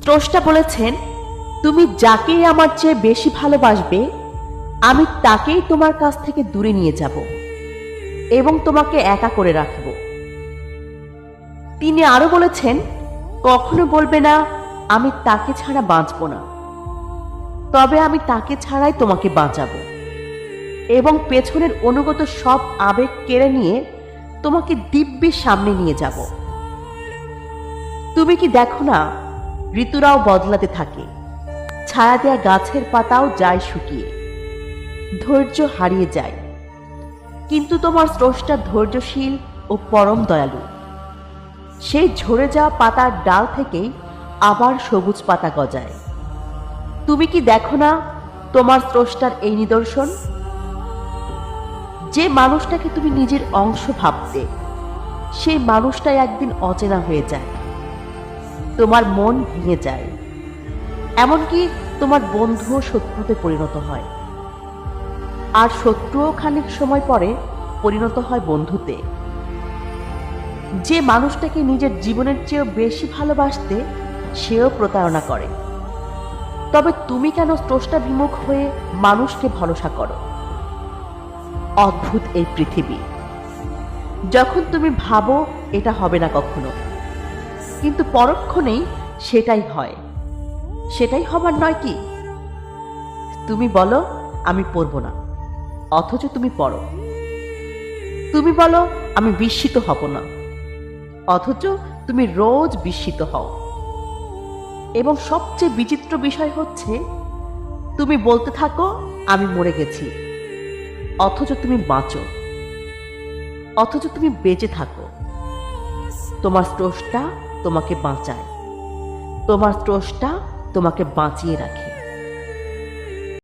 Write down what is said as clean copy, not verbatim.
স্রষ্টা বলেছেন, তুমি যাকেই আমার চেয়ে বেশি ভালোবাসবে আমি তাকেই তোমার কাছ থেকে দূরে নিয়ে যাব এবং তোমাকে একা করে রাখব। তিনি আরো বলেছেন, কখনো বলবে না আমি তাকে ছাড়া বাঁচব না, তবে আমি তাকে ছাড়াই তোমাকে বাঁচাবো এবং পেছনের অনুগত সব আবেগ কেড়ে নিয়ে তোমাকে দিব্যের সামনে নিয়ে যাব। তুমি কি দেখো না, ঋতুরাও বদলাতে থাকে, ছায়া দেয়া গাছের পাতাও যায় শুকিয়ে, ধৈর্য হারিয়ে যায়, কিন্তু তোমার স্রষ্টা ধৈর্যশীল ও পরম দয়ালু। সেই ঝরে যাওয়া পাতার ডাল থেকেই আবার সবুজ পাতা গজায়। তুমি কি দেখো না তোমার স্রষ্টার এই নিদর্শন? যে মানুষটাকে তুমি নিজের অংশ ভাবতে, সেই মানুষটাই একদিন অচেনা হয়ে যায়, তোমার মন ভেঙে যায়, এমনকি তোমার বন্ধুও শত্রুতে পরিণত হয়, আর শত্রুও খানিক সময় পরে পরিণত হয় বন্ধুতে। যে মানুষটাকে নিজের জীবনের চেয়েও বেশি ভালোবাসতে, সেও প্রতারণা করে। তবে তুমি কেন স্রষ্টা বিমুখ হয়ে মানুষকে ভরসা করো? অদ্ভুত এই পৃথিবী। যখন তুমি ভাবো এটা হবে না কখনো, কিন্তু পরক্ষণেই সেটাই হয়। সেটাই হবার নয় কি? তুমি বলো আমি পড়ব না, অথচ তুমি পড়ো। তুমি বলো আমি বিস্মিত হব না, অথচ তুমি রোজ বিস্মিত হও। এবং সবচেয়ে বিচিত্র বিষয় হচ্ছে, তুমি বলতে থাকো আমি মরে গেছি, অথচ তুমি বাঁচো, অথচ তুমি বেঁচে থাকো। তোমার স্রষ্টা তোমাকে বাঁচায়, তোমার স্রষ্টা তোমাকে বাঁচিয়ে রাখে।